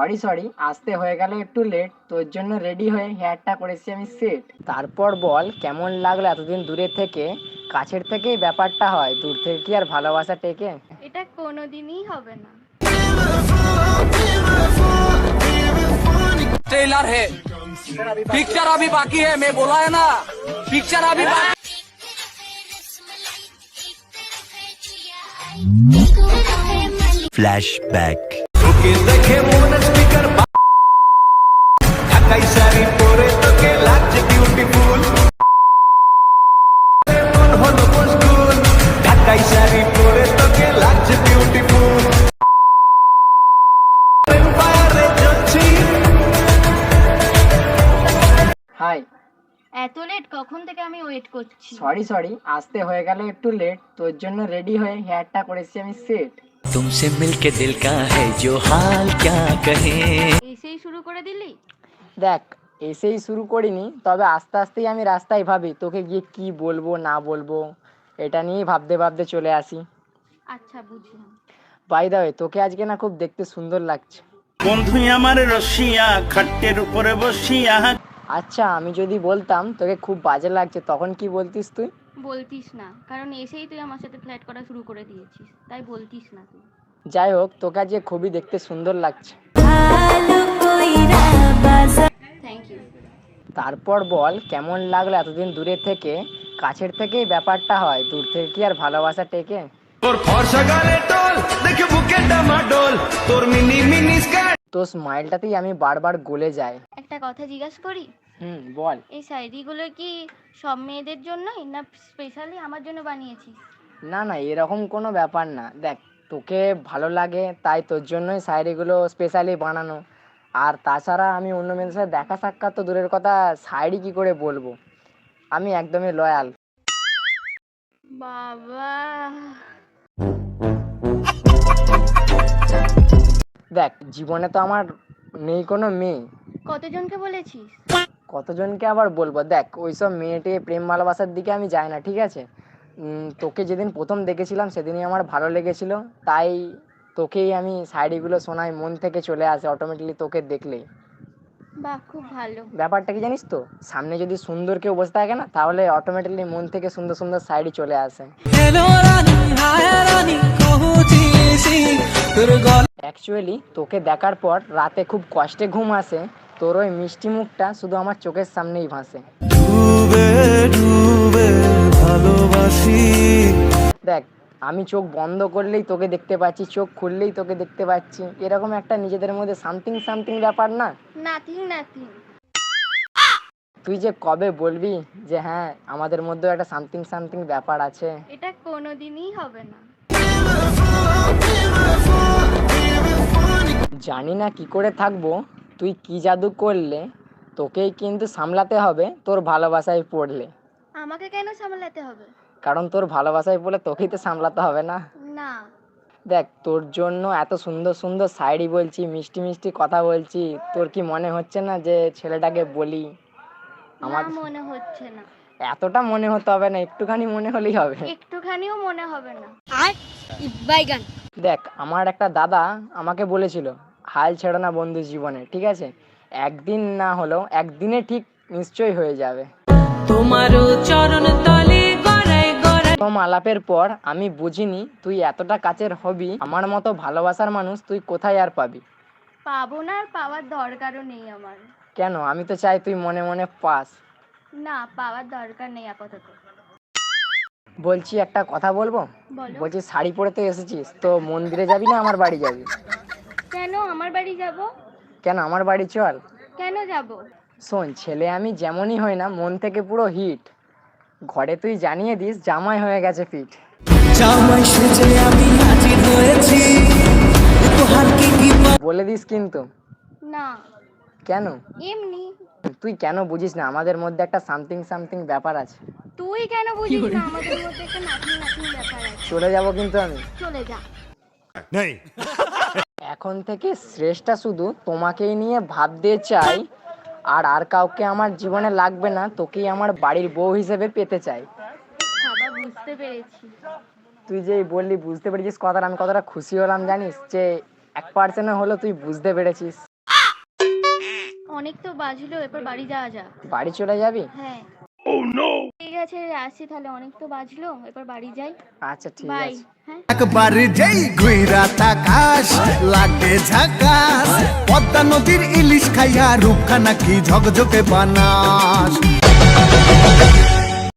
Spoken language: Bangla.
সরি সরি, আসতে হয়ে গেল একটু লেট, তোর জন্য রেডি হয়ে হেয়ারটা করেছি আমি সেট। তারপর বল কেমন লাগলো এতদিন দূরে থেকে? কাছের থেকেই ব্যাপারটা হয়, দূর থেকে কি আর ভালোবাসা টেকে? এটা কোনোদিনই হবে না। ट्रेलर है, पिक्चर अभी बाकी है, मैं बोला है ना, पिक्चर अभी बाकी। फ्लैशबैक তোকে দেখে মনে স্পিকার ঢাকাই শাড়ি পরে তোকে লাগছে বিউটিফুল, মন হলো মশগুল, ঢাকাই শাড়ি পরে তোকে লাগছে বিউটিফুল। এম্পায়ারে চলছি। হাই। এত লেট? কখন থেকে আমি ওয়েট করছি। সরি সরি, আসতে হয়ে গেল একটু লেট, তোর জন্য রেডি হয়ে হেয়ারটা করেছি আমি সেট। तुमसे मिलके दिल का है जो हाल क्या कहे। এসেই শুরু করে দিলি? দেখ, এসেই শুরু করিনি, তবে আস্তে আস্তেই আমি রাস্তায় ভাবি তোকে গিয়ে কি বলবো না বলবো, এটা নিয়েই ভাবতে ভাবতে চলে আসি। আচ্ছা, বুঝলাম। বাই দা ওয়ে, তোকে আজকে না খুব দেখতে সুন্দর লাগছে। বন্ধুই আমার রসিয়া খাটের উপরে বসিয়া। আচ্ছা, আমি যদি বলতাম তোকে খুব বাজে লাগছে, তখন কি বলতিস তুই? বলতিস না, কারণ এসেই তুই আমার সাথে ফ্ল্যাট করা শুরু করে দিয়েছিস, তাই বলতিস না তুই। যাই হোক, তোকে আজকে খুবই দেখতে সুন্দর লাগছে। Thank you. তারপর বল কেমন লাগলো এতদিন দূরে থেকে? কাছের থেকেই ব্যাপারটা হয়, দূর থেকে কি আর ভালোবাসা টেকে? তোর ফর্সা গালে টোল দেখে বুকে ডামাডোল, তোর মিনি মিনি স্কার্ট। তোর স্মাইলটাতেই আমি বারবার গলে যাই। একটা কথা জিজ্ঞাসা করি? বল। এই শাড়িগুলো কি সব মেয়েদের জন্যই, না স্পেশালি আমার জন্য বানিয়েছিস? না না, এরকম কোনো ব্যাপার না। দেখ, তোকে ভালো লাগে তাই তোর জন্যই শায়েরিগুলো স্পেশালি বানানো। আর তাছাড়া আমি অন্য মেয়েদের সাথে দেখা সাক্ষাৎ তো দূরের কথা, শায়েরি কী করে বলবো? আমি একদমই লয়াল। বাবা। দেখ, জীবনে তো আমার নেই কোনো মেয়ে। কতজনকে বলেছিস? কতজনকে আবার বলবো? দেখ, ওইসব মেয়েটে প্রেম ভালোবাসার দিকে আমি যাই না, ঠিক আছে? তোকে যেদিন প্রথম দেখেছিলাম সেদিনই আমার ভালো লেগেছিল, তাই তোকেই আমি শায়েরিগুলো শোনাই, মন থেকে চলে আসে অটোমেটিকলি তোকে দেখলেই। বাহ, খুব ভালো। ব্যাপারটা কি জানিস তো, সামনে যদি সুন্দর কেউ বসে থাকে না, তাহলে অটোমেটিকলি মন থেকে সুন্দর সুন্দর শায়েরি চলে আসে। অ্যাকচুয়ালি তোকে দেখার পর রাতে খুব কষ্টে ঘুম আসে, তোর ওই মিষ্টি মুখটা শুধু আমার চোখের সামনেই ভাসে। দেখ, আমি চোখ বন্ধ করলেই তোকে দেখতে পাচ্ছি, চোখ খুললেই তোকে দেখতে পাচ্ছি, এরকম একটা নিজেদের মধ্যে সামথিং সামথিং ব্যাপার না? Nothing nothing. তুই যে কবে বলবি যে হ্যাঁ আমাদের মধ্যেও একটা সামথিং সামথিং ব্যাপার আছে? এটা কোনোদিনই হবে না। জানি না কি করে থাকবো, তুই কি জাদু করলে, তোকেই কিন্তু সামলাতে হবে তোর ভালোবাসায় পড়লে। আমাকে কেন সামলাতে হবে? কারণ তোর ভালোবাসায় পড়লে তোকেই তো সামলাতে হবে না? না। দেখ, তোর জন্য এত সুন্দর সুন্দর শায়েরি বলছি, মিষ্টি মিষ্টি কথা বলছি, তোর কি মনে হচ্ছে না যে ছেলেটাকে বলি? আমার মনে হচ্ছে না। এতটা মনে হতে হবে না, একটুখানি মনে হলেই হবে। একটুখানিও মনে হবে না। দেখ, আমার একটা দাদা আমাকে বলেছিল, হাল ছেড়ো না বন্ধু জীবনে, ঠিক আছে? একদিন না হলেও একদিনে ঠিক নিশ্চয়ই হয়ে যাবে। তোমারও চরণ তলে গড়ায় গড়ায়। প্রথম আলাপের পর আমি বুঝিনি তুই এতটা কাছের হবি, আমার মতো ভালোবাসার মানুষ তুই কোথায় আর পাবি? পাবো না, আর পাওয়ার দরকারও নেই আমার। কেন? আমি তো চাই তুই মনে মনে পাস। না, পাওয়ার দরকার নেই আপাতত। বলছি, একটা কথা বলবো? বলো। বলছি, শাড়ি পরে তো এসেছিস, তো মন্দিরে যাবি না আমার বাড়ি যাবি? কেন আমার বাড়ি যাব? কেন, আমার বাড়ি চল। কেন যাব? শোন, ছেলে আমি যেমনই হই না, মন থেকে পুরো হিট। ঘরে তুই জানিয়ে দিস জামাই হয়ে গেছে ফিট। বলে দিস কিন্তু। না। কেন? এমনি। তুই কেন বুঝিস না আমাদের মধ্যে একটা সামথিং সামথিং ব্যাপার আছে? তুই কেন বুঝিস না আমাদের মধ্যে একটা নাথিং নাথিং ব্যাপার আছে? চলে যাব কিন্তু আমি। চলে যা। এখন থেকে শ্রেষ্ঠা শুধু তোমাকেই নিয়ে ভাবতে চাই, আর আর কাউকে আমার জীবনে লাগবে না, তোকেই আমার বাড়ির বউ হিসেবে পেতে চাই। বাবা, বুঝতে পেরেছি। তুই যে বললি বুঝতে পেরেছিস কথাটা, আমি কতটা খুশি হলাম জানিস, যে 1% হলো তুই বুঝতে পেরেছিস। অনেক তো বাজলো, এরপর বাড়ি যাওয়া যাক। বাড়ি চলে যাবি? হ্যাঁ ঠিক আছে, আসছি তাহলে, অনেক তো বাজলো, এরপর বাড়ি যাই। আচ্ছা ঠিক বাই। আছে। হ্যাঁ একবার যেই ঘুইরা তাকাস লাগে ঝাকাস, পদ্মা নদীর ইলিশ খাইয়া রূপখানা কি ঝকঝকে বানাস।